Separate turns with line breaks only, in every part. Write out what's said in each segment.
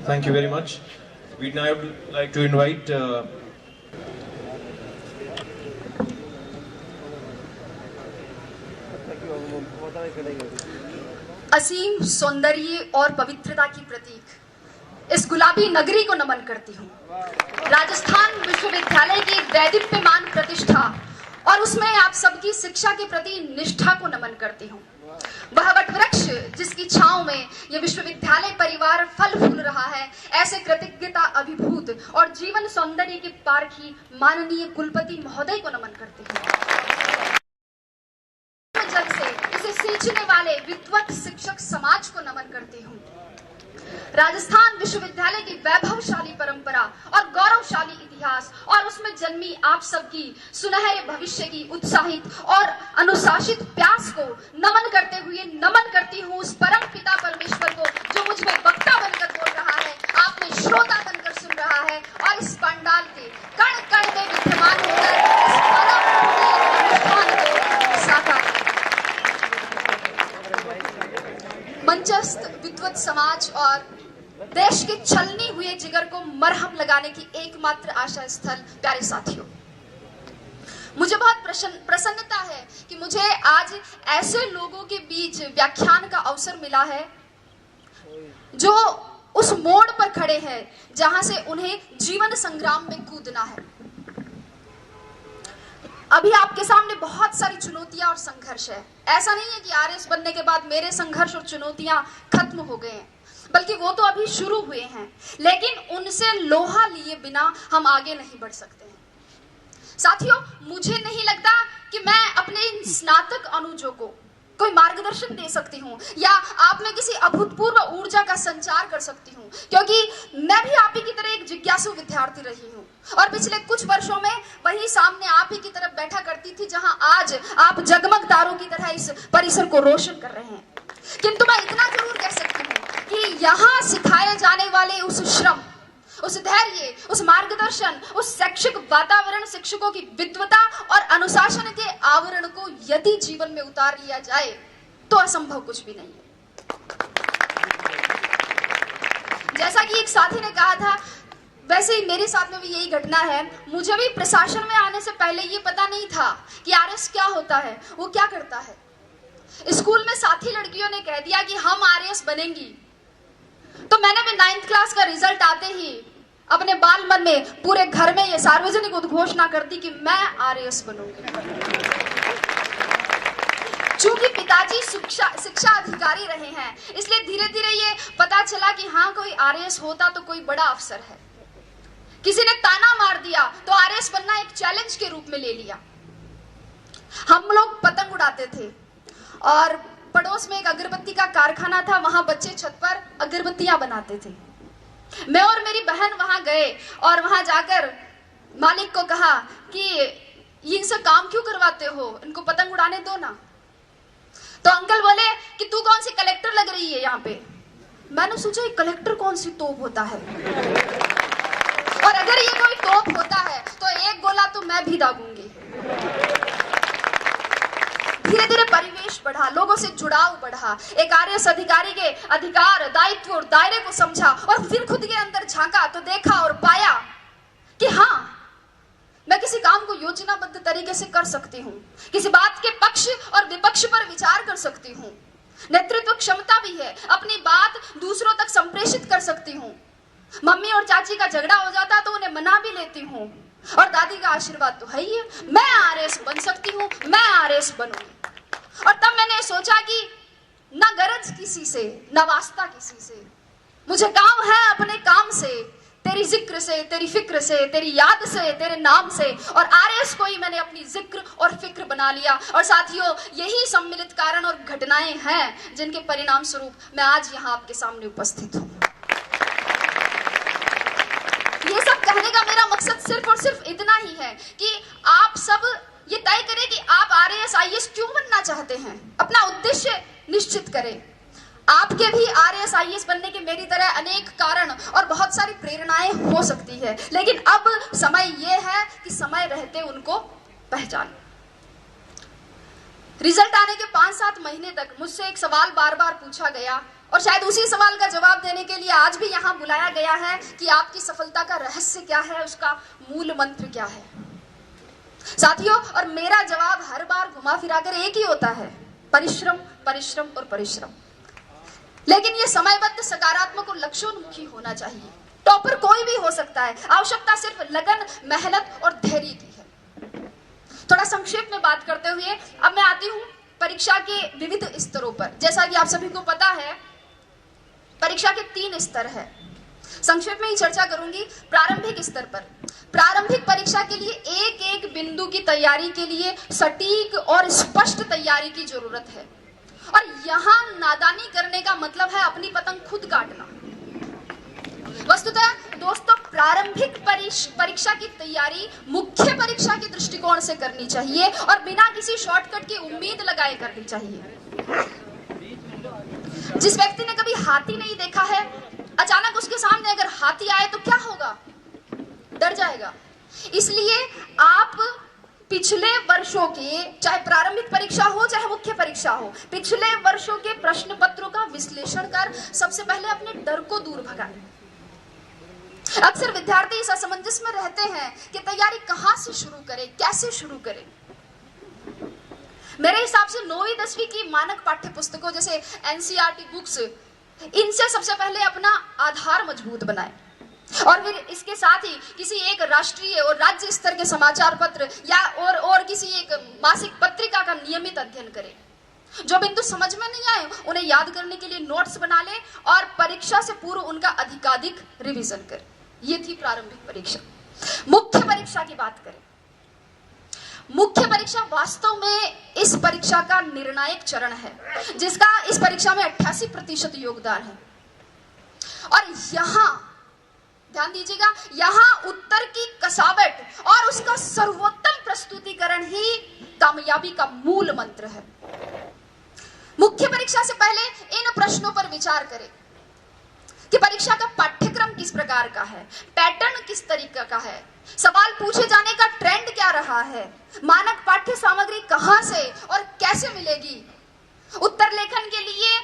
Thank you very much. We'd now like to invite
असीम सौंदर्य और पवित्रता की प्रतीक इस गुलाबी नगरी को नमन करती हूँ। राजस्थान विश्वविद्यालय की दैदीप्यमान प्रतिष्ठा और उसमें आप सबकी शिक्षा के प्रति निष्ठा को नमन करती हूँ। वह वटवृक्ष जिसकी छांव में यह विश्वविद्यालय परिवार फल फूल रहा है, ऐसे कृतज्ञता अभिभूत और जीवन सौंदर्य के पारखी माननीय कुलपति महोदय को नमन करती हूँ। जल से इसे सींचने वाले विद्वत शिक्षक समाज को नमन करती हूँ। राजस्थान विश्वविद्यालय की वैभवशाली परंपरा और गौरवशाली इतिहास और उसमें जन्मी आप सबकी सुनहरे भविष्य की उत्साहित और अनुशासित प्यास को नमन करते हुए नमन करती हूँ उस परम पिता परमेश्वर को जो मुझ में वक्ता बनकर बोल रहा है, आप में श्रोता बनकर सुन रहा है और इस पंडाल के कण कण में विद्यमान होकर इस परम अनुष्ठान को साकार। मंचस्थ विद्वत समाज और देश के छलनी हुए जिगर को मरहम लगाने की एकमात्र आशा स्थल प्यारे साथियों, मुझे बहुत प्रसन्नता है कि मुझे आज ऐसे लोगों के बीच व्याख्यान का अवसर मिला है जो उस मोड़ पर खड़े हैं जहां से उन्हें जीवन संग्राम में कूदना है। अभी आपके सामने बहुत सारी चुनौतियां और संघर्ष है। ऐसा नहीं है कि आरएस बनने के बाद मेरे संघर्ष और चुनौतियां खत्म हो गए हैं, बल्कि वो तो अभी शुरू हुए हैं, लेकिन उनसे लोहा लिए बिना हम आगे नहीं बढ़ सकते हैं। साथियों, मुझे नहीं लगता कि मैं अपने इन स्नातक अनुजों को कोई मार्गदर्शन दे सकती हूँ या आप में किसी अभूतपूर्व ऊर्जा का संचार कर सकती हूँ, क्योंकि मैं भी आप ही की तरह एक जिज्ञासु विद्यार्थी रही हूँ और पिछले कुछ वर्षों में वही सामने आप ही की तरफ बैठा करती थी जहां आज आप जगमग तारों की तरह इस परिसर को रोशन कर रहे हैं। किंतु मैं इतना जरूर कह सकती हूँ कि यहाँ सिखाए जाने वाले उस श्रम, उस धैर्य, उस मार्गदर्शन, उस शैक्षिक वातावरण, शिक्षकों की विद्वता और अनुशासन के आवरण को यदि जीवन में उतार लिया जाए तो असंभव कुछ भी नहीं है। जैसा कि एक साथी ने कहा था, वैसे ही मेरे साथ में भी यही घटना है। मुझे भी प्रशासन में आने से पहले ये पता नहीं था कि आरएस क्या होता है, वो क्या करता है। स्कूल में साथी लड़कियों ने कह दिया कि हम आरएस बनेंगी, तो मैंने भी 9th क्लास का रिजल्ट आते ही अपने बाल मन में पूरे घर में ये सार्वजनिक उद्घोषणा कर दी कि मैं आरएस बनूंगी। चूंकि पिताजी शिक्षा अधिकारी रहे हैं, इसलिए धीरे धीरे ये पता चला कि हाँ, कोई आरएस होता तो कोई बड़ा अफसर है। किसी ने ताना मार दिया तो आरएस बनना एक चैलेंज के रूप में ले लिया। हम लोग पतंग उड़ाते थे और पड़ोस में एक अगरबत्ती का कारखाना था, वहां बच्चे छत पर अगरबत्तियां बनाते थे। मैं और मेरी बहन वहां गए और वहां जाकर मालिक को कहा कि इनसे काम क्यों करवाते हो, इनको पतंग उड़ाने दो ना। तो अंकल बोले कि तू कौन सी कलेक्टर लग रही है यहाँ पे। मैंने सोचा कलेक्टर कौन सी तोप होता है, और अगर ये कोई तोप होता है तो एक गोला तो मैं भी दागूंगी। धीरे धीरे परिवेश बढ़ा, लोगों से जुड़ाव बढ़ा, एक आरएस अधिकारी के अधिकार, दायित्व और दायरे को समझा और फिर खुद के अंदर झांका तो देखा और पाया कि हाँ, मैं किसी काम को योजनाबद्ध तरीके से कर सकती हूँ, किसी बात के पक्ष और विपक्ष पर विचार कर सकती हूँ, नेतृत्व क्षमता भी है, अपनी बात दूसरों तक संप्रेषित कर सकती हूँ। मम्मी और चाची का झगड़ा हो जाता तो उन्हें मना भी लेती हूँ, और दादी का आशीर्वाद तो है ही है। मैं आरएस बन सकती हूँ, मैं आरएस बनूंगी। और तब मैंने सोचा कि न गरज किसी से, न वास्ता किसी से, मुझे काम है अपने काम से, तेरी जिक्र से, तेरी फिक्र से, तेरी याद से, तेरे नाम से। और आरएस को ही मैंने अपनी जिक्र और फिक्र बना लिया। और साथियों, यही सम्मिलित कारण और घटनाएं हैं जिनके परिणाम स्वरूप मैं आज यहाँ आपके सामने उपस्थित हूँ। ये सब कहने का मेरा मकसद सिर्फ और सिर्फ इतना ही है कि आप सब ये तय करें कि आप आरएस आईएएस क्यों बनना चाहते हैं, अपना उद्देश्य निश्चित करें। आपके भी आरएस आईएएस बनने के मेरी तरह अनेक कारण और बहुत सारी प्रेरणाएं हो सकती है, लेकिन अब समय यह है कि समय रहते उनको पहचानें। रिजल्ट आने के 5-7 महीने तक मुझसे एक सवाल बार बार पूछा गया और शायद उसी सवाल का जवाब देने के लिए आज भी यहाँ बुलाया गया है कि आपकी सफलता का रहस्य क्या है, उसका मूल मंत्र क्या है। साथियों, और मेरा जवाब हर बार घुमा फिराकर एक ही होता है, परिश्रम, परिश्रम और परिश्रम। लेकिन ये समयबद्ध, सकारात्मक और लक्ष्योन्मुखी होना चाहिए। टॉपर कोई भी हो सकता है, आवश्यकता सिर्फ लगन, मेहनत और धैर्य की है। थोड़ा संक्षेप में बात करते हुए अब मैं आती हूँ परीक्षा के विविध स्तरों पर। जैसा कि आप सभी को पता है, परीक्षा के 3 स्तर है। संक्षेप में ही चर्चा करूंगी। प्रारंभिक स्तर पर, प्रारंभिक परीक्षा के लिए एक एक बिंदु की तैयारी के लिए सटीक और स्पष्ट तैयारी की जरूरत है। और यहाँ नादानी करने का मतलब है अपनी पतंग खुद काटना। वस्तुतः दोस्तों, प्रारंभिक परीक्षा की तैयारी मुख्य परीक्षा के दृष्टिकोण से करनी चाहिए और बिना किसी शॉर्टकट की उम्मीद लगाए करनी चाहिए। जिस व्यक्ति ने कभी हाथी नहीं देखा है, अचानक उसके सामने अगर हाथी आए तो क्या होगा? डर जाएगा। इसलिए आप पिछले वर्षों के, चाहे प्रारंभिक परीक्षा हो चाहे मुख्य परीक्षा हो, पिछले वर्षों के प्रश्न पत्रों का विश्लेषण कर सबसे पहले अपने डर को दूर भगाएं। अक्सर विद्यार्थी इस असमंजस में रहते हैं कि तैयारी कहां से शुरू करें, कैसे शुरू करें। मेरे हिसाब से 9वीं 10वीं की मानक पाठ्य पुस्तकों जैसे एनसीईआरटी बुक्स, इनसे सबसे पहले अपना आधार मजबूत बनाएं और फिर इसके साथ ही किसी एक राष्ट्रीय और राज्य स्तर के समाचार पत्र या और किसी एक मासिक पत्रिका का नियमित अध्ययन करें। जो बिंदु समझ में नहीं आए उन्हें याद करने के लिए नोट्स बना लें और परीक्षा से पूर्व उनका अधिकाधिक रिवीजन करें। ये थी प्रारंभिक परीक्षा। मुख्य परीक्षा की बात करें। मुख्य परीक्षा वास्तव में इस परीक्षा का निर्णायक चरण है, जिसका इस परीक्षा में 88% योगदान है। और यहाँ ध्यान दीजिएगा, यहाँ उत्तर की कसावट और उसका सर्वोत्तम प्रस्तुतिकरण ही कामयाबी का मूल मंत्र है। मुख्य परीक्षा से पहले इन प्रश्नों पर विचार करें कि परीक्षा का पाठ्यक्रम किस प्रकार का है, पैटर्न किस तरीके का है, सवाल पूछे जाने का ट्रेंड क्या रहा है, मानक पाठ्य सामग्री कहां से और कैसे मिलेगी, उत्तर लेखन के लिए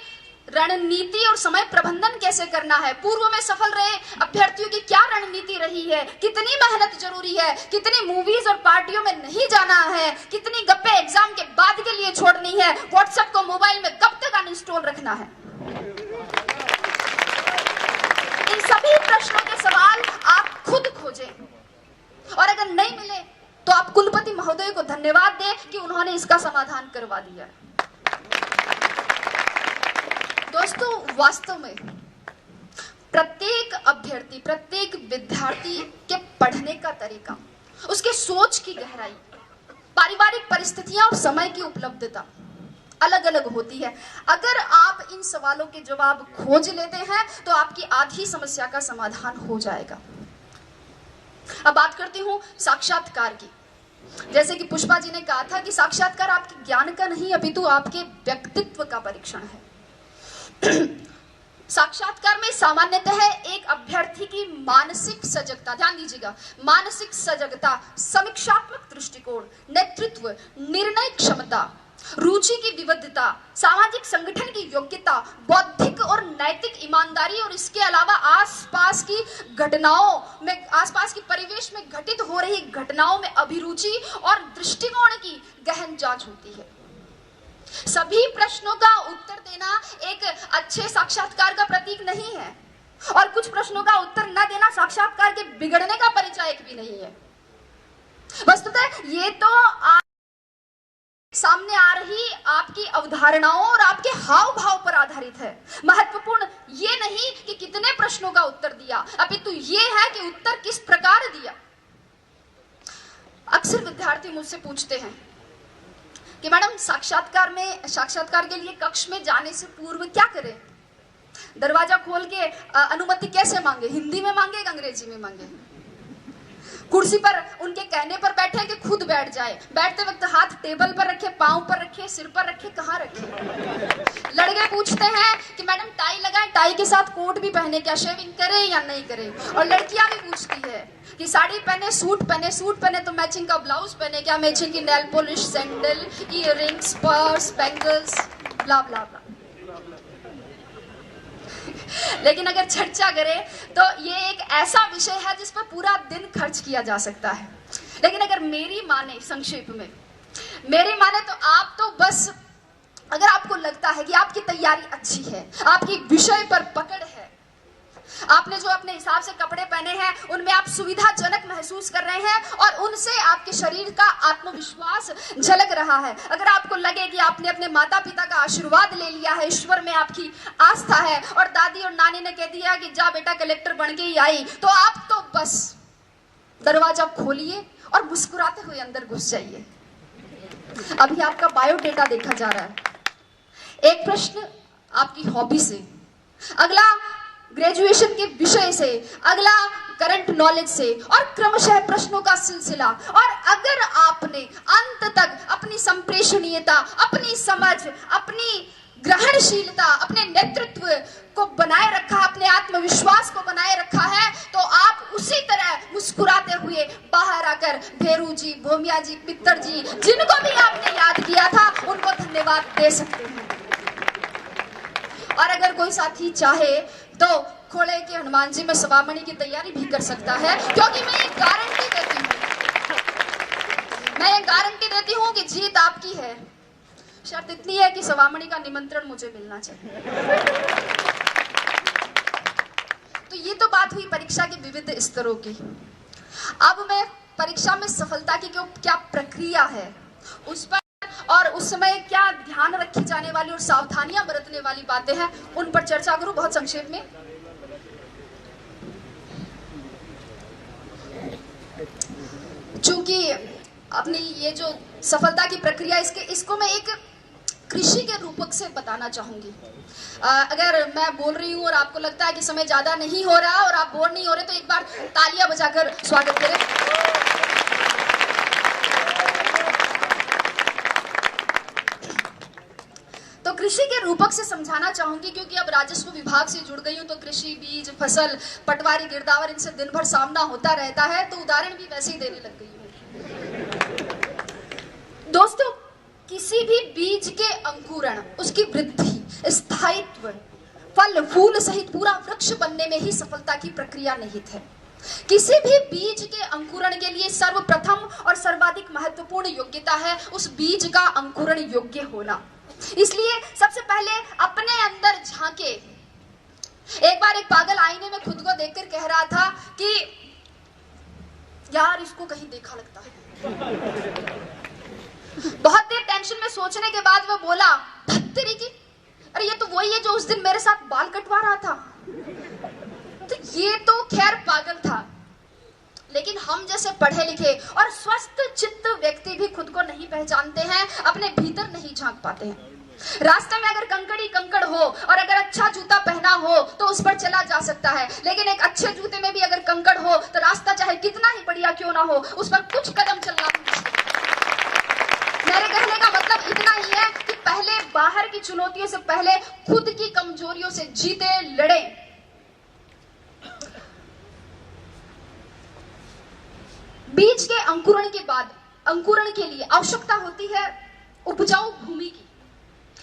रणनीति और समय प्रबंधन कैसे करना है, पूर्व में सफल रहे अभ्यर्थियों की क्या रणनीति रही है, कितनी मेहनत जरूरी है, कितनी मूवीज और पार्टियों में नहीं जाना है, कितनी गप्पे एग्जाम के बाद के लिए छोड़नी है, व्हाट्सएप को मोबाइल में कब तक अनइंस्टॉल रखना है। इन सभी प्रश्नों के सवाल आप खुद खोजें और अगर नहीं मिले तो आप कुलपति महोदय को धन्यवाद दें कि उन्होंने इसका समाधान करवा दिया। दोस्तों, वास्तव में प्रत्येक अभ्यर्थी, प्रत्येक विद्यार्थी के पढ़ने का तरीका, उसके सोच की गहराई, पारिवारिक परिस्थितियां और समय की उपलब्धता अलग अलग होती है। अगर आप इन सवालों के जवाब खोज लेते हैं तो आपकी आधी समस्या का समाधान हो जाएगा। अब बात करती हूं साक्षात्कार की। जैसे कि पुष्पा जी ने कहा था कि साक्षात्कार आपके ज्ञान का नहीं अपितु आपके व्यक्तित्व का परीक्षण है। साक्षात्कार में सामान्यतः एक अभ्यर्थी की मानसिक सजगता, ध्यान दीजिएगा, मानसिक सजगता, समीक्षात्मक दृष्टिकोण, नेतृत्व, निर्णय क्षमता, रुचि की विविधता, सामाजिक संगठन की योग्यता, बौद्धिक और नैतिक ईमानदारी और इसके अलावा आसपास की घटनाओं में, आसपास की परिवेश में घटित हो रही घटनाओं में अभिरुचि और दृष्टिकोण की गहन जांच होती है। सभी प्रश्नों का उत्तर देना एक अच्छे साक्षात्कार का प्रतीक नहीं है और कुछ प्रश्नों का उत्तर न देना साक्षात्कार के बिगड़ने का परिचायक भी नहीं है। वस्तुतः ये तो सामने आ रही आपकी अवधारणाओं और आपके हाव भाव पर आधारित है। महत्वपूर्ण ये नहीं कि कितने प्रश्नों का उत्तर दिया, अपितु ये है कि उत्तर किस प्रकार दिया। अक्सर विद्यार्थी मुझसे पूछते हैं कि मैडम साक्षात्कार के लिए कक्ष में जाने से पूर्व क्या करें, दरवाजा खोल के अनुमति कैसे मांगे, हिंदी में मांगे या अंग्रेजी में मांगे, कुर्सी पर उनके कहने पर बैठे कि खुद बैठ जाए, बैठते वक्त हाथ टेबल पर रखे, पांव पर रखे, सिर पर रखे, कहाँ रखे। लड़के पूछते हैं कि मैडम टाई लगाए, टाई के साथ कोट भी पहने, क्या शेविंग करें या नहीं करें। और लड़कियां भी पूछती है कि साड़ी पहने, सूट पहने, सूट पहने तो मैचिंग का ब्लाउज पहने, क्या मैचिंग की nail polish, sandal, earrings, purse, bangles, blah blah blah. लेकिन अगर चर्चा करें तो ये एक ऐसा विषय है जिस पर पूरा दिन खर्च किया जा सकता है। लेकिन अगर मेरी माने, संक्षेप में मेरी माने, तो आप तो बस, अगर आपको लगता है कि आपकी तैयारी अच्छी है, आपकी विषय पर पकड़ है, आपने जो अपने हिसाब से कपड़े पहने हैं उनमें आप सुविधाजनक महसूस कर रहे हैं और उनसे आपके शरीर का आत्मविश्वास झलक रहा है, अगर आपको लगे कि आपने अपने माता पिता का आशीर्वाद ले लिया है, ईश्वर में आपकी आस्था है और दादी और नानी ने कह दिया कि जा बेटा कलेक्टर बन के ही आई, तो आप तो बस दरवाजा खोलिए और मुस्कुराते हुए अंदर घुस जाइए। अभी आपका बायोडेटा देखा जा रहा है। एक प्रश्न आपकी हॉबी से, अगला ग्रेजुएशन के विषय से, अगला करंट नॉलेज से और क्रमशः प्रश्नों का सिलसिला। और अगर आपने अंत तक अपनी संप्रेषणीयता, अपनी समझ, अपनी ग्रहणशीलता, अपने नेतृत्व को बनाए रखा, अपने आत्मविश्वास को बनाए रखा है, तो आप उसी तरह मुस्कुराते हुए बाहर आकर भेरू जी, भोमिया जी, पित्तर जी, जिनको भी आपने याद किया था, उनको धन्यवाद दे सकते हैं। और अगर कोई साथी चाहे तो खोड़े के हनुमान जी में सवामणि की तैयारी भी कर सकता है, क्योंकि मैं ये गारंटी देती हूँ कि जीत आपकी है। शर्त इतनी है कि सवामणि का निमंत्रण मुझे मिलना चाहिए। तो ये तो बात हुई परीक्षा के विविध स्तरों की। अब मैं परीक्षा में सफलता की क्या प्रक्रिया है उस पर और उस समय क्या ध्यान रखी जाने वाली और सावधानियां बरतने वाली बातें हैं, उन पर चर्चा करूं बहुत संक्षेप में। चूंकि अपनी ये जो सफलता की प्रक्रिया, इसको मैं एक कृषि के रूपक से बताना चाहूंगी। अगर मैं बोल रही हूं और आपको लगता है कि समय ज्यादा नहीं हो रहा और आप बोर नहीं हो रहे, तो एक बार तालियां बजाकर स्वागत करें। तो कृषि के रूपक से समझाना चाहूंगी, क्योंकि अब राजस्व विभाग से जुड़ गई हूं, तो कृषि, बीज, फसल, पटवारी, गिरदावर, इनसे दिन भर सामना होता रहता है, तो उदाहरण भी वैसे ही देने लग गई हूं। दोस्तों, किसी भी बीज के अंकुरण, उसकी वृद्धि, स्थायित्व, फल फूल सहित पूरा वृक्ष बनने में ही सफलता की प्रक्रिया निहित है। किसी भी बीज के अंकुरण के लिए सर्वप्रथम और सर्वाधिक महत्वपूर्ण योग्यता है उस बीज का अंकुरण योग्य होना। इसलिए सबसे पहले अपने अंदर झांके। एक बार एक पागल आईने में खुद को देखकर कह रहा था कि यार इसको कहीं देखा लगता है। बहुत देर टेंशन में सोचने के बाद वो बोला, धत्तेरी की, अरे ये तो वही है जो उस दिन मेरे साथ बाल कटवा रहा था। तो ये तो खैर पागल था, लेकिन हम जैसे पढ़े लिखे और स्वस्थ चित्त व्यक्ति भी खुद को नहीं पहचानते हैं, अपने भीतर नहीं झांक पाते हैं। रास्ते में अगर कंकड़ी कंकड़ हो और अगर अच्छा जूता पहना हो तो उस पर चला जा सकता है, लेकिन एक अच्छे जूते में भी अगर कंकड़ हो तो रास्ता चाहे कितना ही बढ़िया क्यों ना हो, उस पर कुछ कदम चलना। मेरे कहने का मतलब इतना ही है कि पहले बाहर की चुनौतियों से पहले खुद की कमजोरियों से जीते, लड़े। बीज के अंकुरण के बाद अंकुरण के लिए आवश्यकता होती है उपजाऊ भूमि की,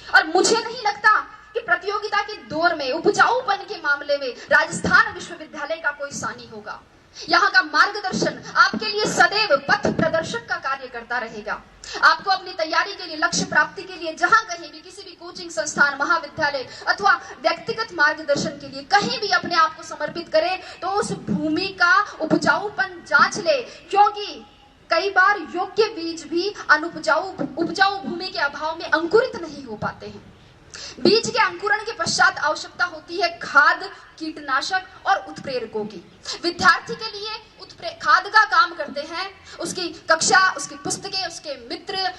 और मुझे नहीं लगता कि प्रतियोगिता के दौर में उपजाऊपन के मामले में राजस्थान विश्वविद्यालय का कोई सानी होगा। यहाँ का मार्गदर्शन आपके लिए सदैव पथ प्रदर्शक का कार्य करता रहेगा। आपको अपनी तैयारी के लिए, लक्ष्य प्राप्ति के लिए जहां कहीं भी, किसी भी कोचिंग संस्थान, महाविद्यालय अथवा व्यक्तिगत मार्गदर्शन के लिए कहीं भी अपने आप को समर्पित करें, तो उस भूमि का उपजाऊपन जांच ले, क्योंकि कई बार योग्य बीज भी उपजाऊ भूमि के अभाव में अंकुरित नहीं हो पाते हैं। बीज के अंकुरण के पश्चात आवश्यकता होती है खाद, कीटनाशक और उत्प्रेरकों की। विद्यार्थी के लिए खाद का काम करते हैं उसकी कक्षा, उसकी पुस्तकें, उसके मित्र,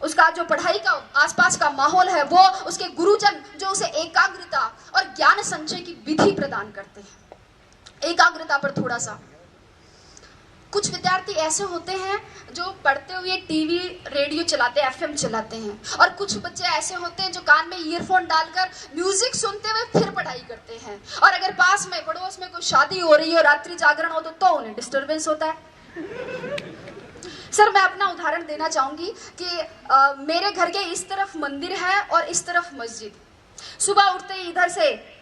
उसका जो पढ़ाई का आसपास का माहौल है वो, उसके गुरुजन जो उसे एकाग्रता और ज्ञान संचय की विधि प्रदान करते हैं। एकाग्रता पर थोड़ा सा, कुछ विद्यार्थी ऐसे होते हैं जो पढ़ते हुए टीवी रेडियो चलाते हैं, एफएम चलाते हैं, और कुछ बच्चे ऐसे होते हैं जो कान में ईयरफोन डालकर म्यूजिक सुनते हुए फिर पढ़ाई करते हैं। और अगर पास में पड़ोस में कोई शादी हो रही हो, रात्रि जागरण हो तो उन्हें डिस्टरबेंस होता है। सर, मैं अपना उदाहरण देना चाहूंगी कि मेरे घर के इस तरफ मंदिर है और इस तरफ मस्जिद। सुबह उठते ही इधर से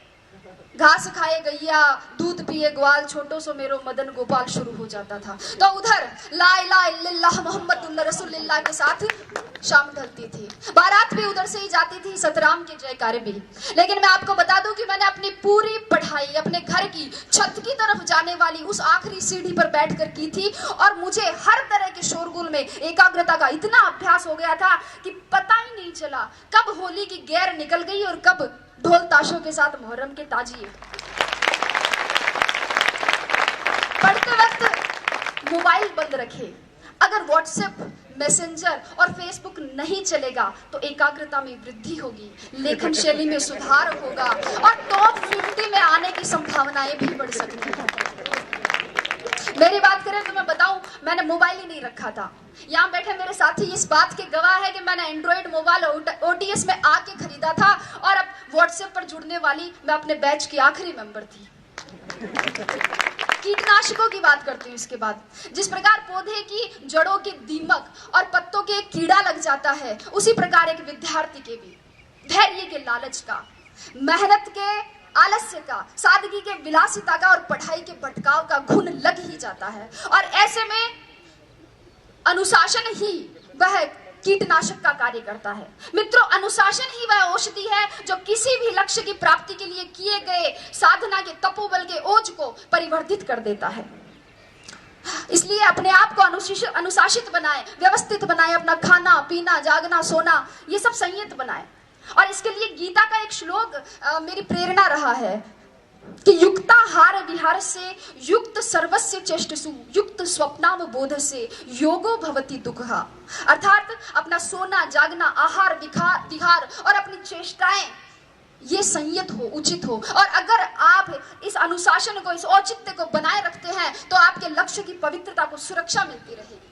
घास खाए गैया, दूध पिए ग्वाल, छोटो सो मेरो मदन गोपाल शुरू हो जाता था। तो उधर ला इलाहा इल्लल्लाह मुहम्मदुर रसूलुल्लाह के साथ शाम ढलती थी। बारात भी उधर से ही जाती थी, सतराम के जयकारे भी। लेकिन मैं आपको बता दूं कि मैंने अपनी पूरी पढ़ाई अपने घर की छत की तरफ जाने वाली उस आखिरी सीढ़ी पर बैठकर की थी, और मुझे हर तरह के शोरगुल में एकाग्रता का इतना अभ्यास हो गया था कि पता ही नहीं चला कब होली की गैर निकल गई और कब ढोल ताशों के साथ मुहर्रम के ताजिए। पढ़ते वक्त मोबाइल बंद रखे। अगर व्हाट्सएप, मैसेंजर और फेसबुक नहीं चलेगा तो एकाग्रता में वृद्धि होगी, लेखन शैली में सुधार होगा और टॉप 50 में आने की संभावनाएं भी बढ़ सकती हैं। मेरी बात करें तो मैं बताऊं, मैंने मोबाइल ही नहीं रखा था। यहाँ बैठे मेरे साथी इस बात के गवाह है कि मैंने एंड्रॉइड मोबाइल ओटीएस में आके खरीदा था, और अब व्हाट्सएप पर जुड़ने वाली मैं अपने बैच की आखिरी मेंबर थी। कीटनाशकों की बात करती हूँ इसके बाद। जिस प्रकार पौधे की जड़ों के दीमक और पत्तों के कीड़ा लग जाता है, उसी प्रकार एक विद्यार्थी के भी धैर्य के लालच का, मेहनत के आलस्य का, सादगी के विलासिता का और पढ़ाई के भटकाव का घुन लग ही जाता है। और ऐसे में अनुशासन ही वह कीटनाशक का कार्य करता है। मित्रों, अनुशासन ही वह औषधि है जो किसी भी लक्ष्य की प्राप्ति के लिए किए गए साधना के तपोबल के ओज को परिवर्तित कर देता है। इसलिए अपने आप को अनुशासित बनाए, व्यवस्थित बनाए, अपना खाना पीना, जागना, सोना, ये सब संयत बनाए। और इसके लिए गीता का एक श्लोक मेरी प्रेरणा रहा है कि युक्ताहार विहार से युक्त सर्वस्य चेष्टसु युक्त स्वप्नाम बोध से योगो भवति दुःखः। अर्थात अपना सोना, जागना, आहार, विहार और अपनी चेष्टाएं ये संयत हो, उचित हो। और अगर आप इस अनुशासन को, इस औचित्य को बनाए रखते हैं तो आपके लक्ष्य की पवित्रता को सुरक्षा मिलती रहेगी।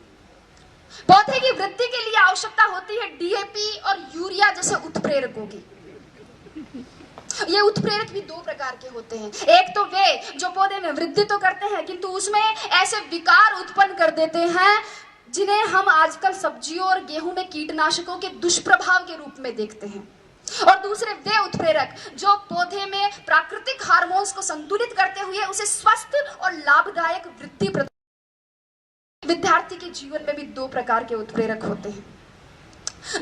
पौधे की वृद्धि के लिए आवश्यकता होती है डीएपी और यूरिया जैसे उत्प्रेरकों की। ये उत्प्रेरक भी दो प्रकार के होते हैं। एक तो वे जो पौधे में वृद्धि तो करते हैं किंतु उसमें ऐसे विकार उत्पन्न कर देते हैं जिन्हें हम आजकल सब्जियों और गेहूं में कीटनाशकों के दुष्प्रभाव के रूप में देखते हैं। और दूसरे वे उत्प्रेरक जो पौधे में प्राकृतिक हार्मोन्स को संतुलित करते हुए उसे स्वस्थ और लाभदायक वृद्धि प्रदान। विद्यार्थी के जीवन में भी दो प्रकार के उत्प्रेरक होते हैं।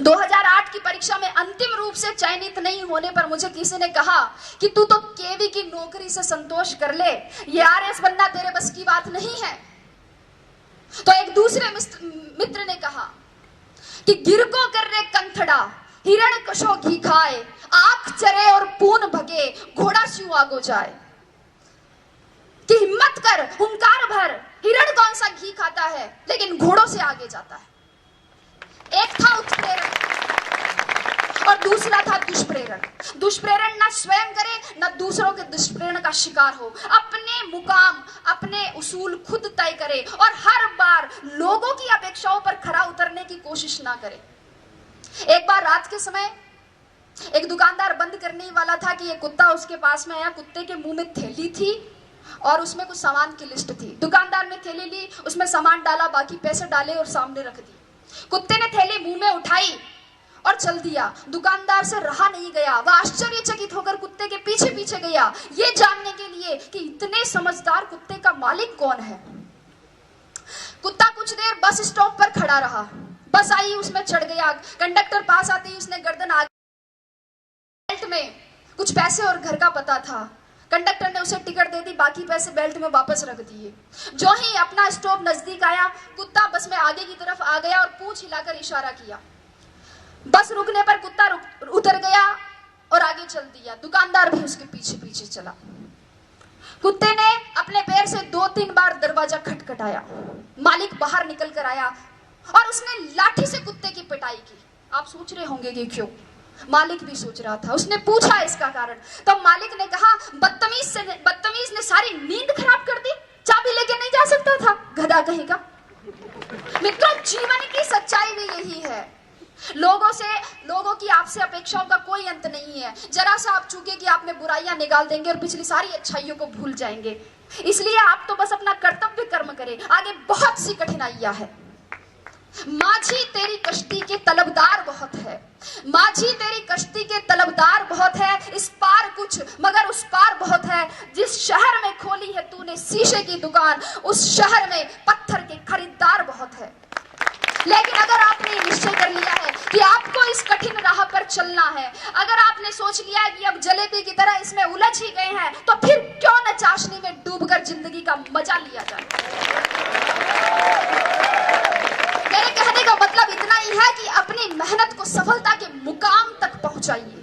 2008 की परीक्षा में अंतिम रूप से चयनित नहीं होने पर मुझे किसी ने कहा कि तू तो केवी की नौकरी से संतोष कर ले, ये आरएस बनना तेरे बस की बात नहीं है। तो एक दूसरे मित्र ने कहा कि गिरको कर रे कंथड़ा, हिरण कशो घी खाए, आंख चरे और पून भगे, घोड़ा स्यू आगो जाए। कि हिम्मत कर, हुंकार भर, हिरण कौन सा घी खाता है लेकिन घोड़ों से आगे जाता है। एक था उत्प्रेरक और दूसरा था दुष्प्रेरक। दुष्प्रेरण ना स्वयं करे ना दूसरों के दुष्प्रेरण का शिकार हो, अपने मुकाम, अपने उसूल खुद तय करे और हर बार लोगों की अपेक्षाओं पर खरा उतरने की कोशिश ना करे। एक बार रात के समय एक दुकानदार बंद करने वाला था कि ये कुत्ता उसके पास में आया। कुत्ते के मुंह में थैली थी और उसमें कुछ सामान की लिस्ट थी। दुकानदार ने थैली ली, उसमें सामान डाला, बाकी पैसे डाले और सामने रख दी। कुत्ते ने थैली मुंह में उठाई और चल दिया। दुकानदार से रहा नहीं गया, वह आश्चर्यचकित होकर कुत्ते के पीछे पीछे गया, ये जानने के लिए कि इतने समझदार कुत्ते का मालिक कौन है। कुत्ता कुछ देर बस स्टॉप पर खड़ा रहा। बस आई, उसमें चढ़ गया। कंडक्टर पास आते ही उसने गर्दन आगे, बेल्ट में कुछ पैसे और घर का पता था। कंडक्टर ने उसे टिकट दे दी, बाकी पैसे बेल्ट में वापस रख दिए। जो ही अपना स्टॉप नजदीक आया, कुत्ता बस में आगे की तरफ आ गया और पूंछ हिलाकर इशारा किया। बस रुकने पर कुत्ता उतर गया और आगे चल दिया। दुकानदार भी उसके पीछे पीछे चला। कुत्ते ने अपने पैर से 2-3 बार दरवाजा खटखटाया। मालिक बाहर निकल कर आया और उसने लाठी से कुत्ते की पिटाई की। आप सोच रहे होंगे कि क्यों? मालिक भी सोच रहा था। उसने पूछा इसका कारण, तो मालिक ने कहा बदतमीज ने सारी नींद खराब कर दी, चाबी लेके नहीं जा सकता था, गधा कहेगा। मित्रों, जीवन की सच्चाई भी यही है। लोगों की आपसे अपेक्षाओं का कोई अंत नहीं है। जरा सा आप चूके कि आपने बुराइयां निकाल देंगे और पिछली सारी अच्छाइयों को भूल जाएंगे। इसलिए आप तो बस अपना कर्तव्य कर्म करें, आगे बहुत सी कठिनाइयां है। माझी तेरी कश्ती के तलबदार बहुत है, माझी तेरी कश्ती के तलबदार बहुत है, इस पार कुछ मगर उस पार बहुत है। जिस शहर में खोली है तूने शीशे की दुकान, उस शहर में पत्थर के खरीदार बहुत है। लेकिन अगर आपने निश्चय कर लिया है कि आपको इस कठिन राह पर चलना है, अगर आपने सोच लिया है कि अब जलेबी की तरह इसमें उलझ ही गए हैं, तो फिर क्यों न चाशनी में डूबकर जिंदगी का मजा लिया जाए। मेरे कहने का मतलब इतना ही है कि अपनी मेहनत को सफलता के मुकाम तक पहुंचाइए।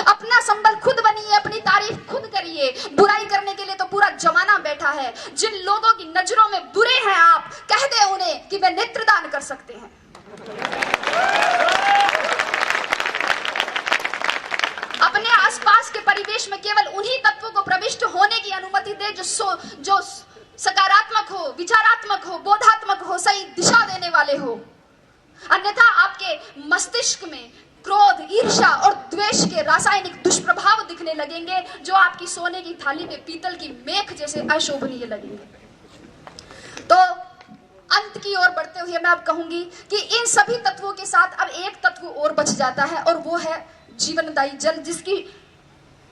अपना संबल खुद बनिए, अपनी तारीफ खुद करिए। बुराई करने के लिए तो पूरा जमाना बैठा है। जिन लोगों की नजरों में बुरे हैं आप, कह दे उन्हें कि वे नेत्रदान कर सकते हैं। अपने आसपास के परिवेश में केवल उन्हीं तत्वों को प्रविष्ट होने की अनुमति दे जो सकारात्मक हो, विचारात्मक हो, बोधात्मक हो, सही दिशा देने वाले हो। अन्यथा आपके मस्तिष्क में क्रोध, ईर्ष्या और द्वेष के रासायनिक दुष्प्रभाव दिखने लगेंगे, जो आपकी सोने की थाली में पीतल की मेख जैसे अशोभनीय लगेंगे। तो अंत की ओर बढ़ते हुए मैं अब कहूंगी कि इन सभी तत्वों के साथ अब एक तत्व और बच जाता है, और वो है जीवनदायी जल, जिसकी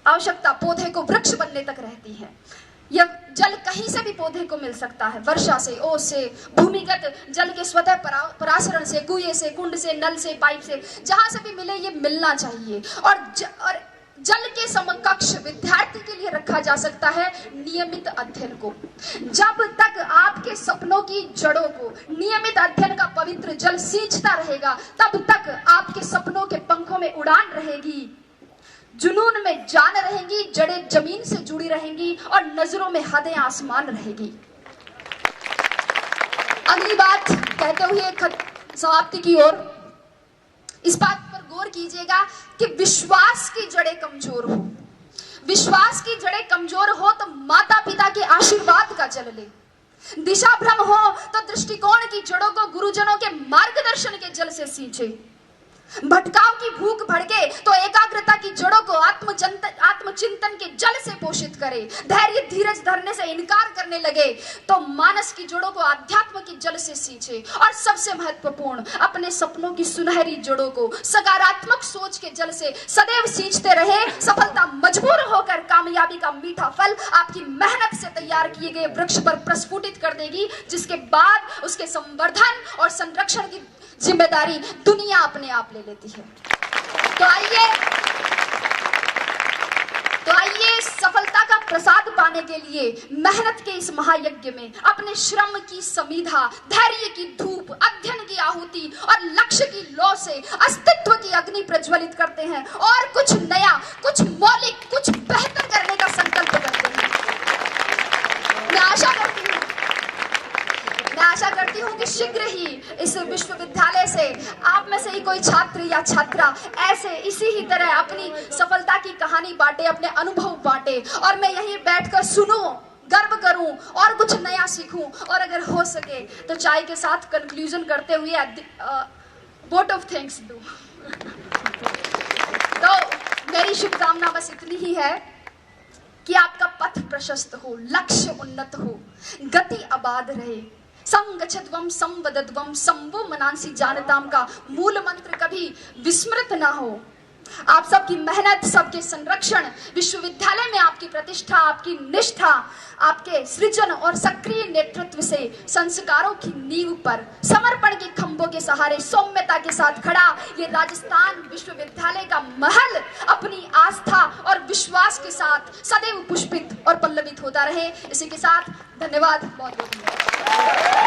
आवश्यकता पौधे को वृक्ष बनने तक रहती है। यह जल कहीं से भी पौधे को मिल सकता है, वर्षा से, ओस से, भूमिगत जल के स्वतः परासरण से, कुएं से, कुंड से, नल से, पाइप से, जहां से भी मिले ये मिलना चाहिए। और जल के समकक्ष विद्यार्थी के लिए रखा जा सकता है नियमित अध्ययन को। जब तक आपके सपनों की जड़ों को नियमित अध्ययन का पवित्र जल सींचता रहेगा, तब तक आपके सपनों के पंखों में उड़ान रहेगी, जुनून में जान रहेंगी, जड़ें जमीन से जुड़ी रहेंगी और नजरों में हदें आसमान रहेगी। अगली बात कहते हुए समाप्ति की ओर, इस बात पर गौर कीजिएगा कि विश्वास की जड़ें कमजोर हो। विश्वास की जड़ें कमजोर हो तो माता पिता के आशीर्वाद का जल ले। दिशा भ्रम हो तो दृष्टिकोण की जड़ों को गुरुजनों के मार्गदर्शन के जल से सींचे। भटकाव की भूख भड़के तो एकाग्रता की जड़ों को आत्मचिंतन के जल से पोषित करे। धैर्य धीरज धरने से इनकार करने लगे तो मानस की जड़ों को अध्यात्म के जल से सींचे। और सबसे महत्वपूर्ण, अपने सपनों की सुनहरी जड़ों को सकारात्मक सोच के जल से सदैव सींचते रहे। सफलता मजबूर होकर कामयाबी का मीठा फल आपकी मेहनत से तैयार किए गए वृक्ष पर प्रस्फुटित कर देगी, जिसके बाद उसके संवर्धन और संरक्षण की जिम्मेदारी दुनिया अपने आप ले लेती है। तो आइए सफलता का प्रसाद पाने के लिए मेहनत के इस महायज्ञ में अपने श्रम की समीधा, धैर्य की धूप, अध्ययन की आहुति और लक्ष्य की लौ से अस्तित्व की अग्नि प्रज्वलित करते हैं और कुछ नया, कुछ मौलिक, कुछ बेहतर करने का संकल्प करते हैं। मैं आशा करती हूँ कि शीघ्र ही इस विश्वविद्यालय से आप में से ही कोई छात्र या छात्रा ऐसे इसी ही तरह अपनी सफलता की कहानी बांटे, अपने अनुभव बांटे, और मैं यहीं बैठकर सुनूं, गर्व करूं और कुछ नया सीखूं, और अगर हो सके तो चाय के साथ कंक्लूजन करते हुए वोट ऑफ थैंक्स दूं। तो मेरी शुभकामना बस इतनी ही है कि आपका पथ प्रशस्त हो, लक्ष्य उन्नत हो, गति आबाद रहे। संगच्छध्वम संवदध्वम संभो मनांसी जानताम का मूल मंत्र कभी विस्मृत ना हो। आप सबकी मेहनत, सबके संरक्षण, विश्वविद्यालय में आपकी प्रतिष्ठा, आपकी निष्ठा, आपके सृजन और सक्रिय नेतृत्व से संस्कारों की नींव पर समर्पण के खंभों के सहारे सौम्यता के साथ खड़ा ये राजस्थान विश्वविद्यालय का महल अपनी आस्था और विश्वास के साथ सदैव पुष्पित और पल्लवित होता रहे। इसी के साथ धन्यवाद, बहुत बहुत धन्यवाद।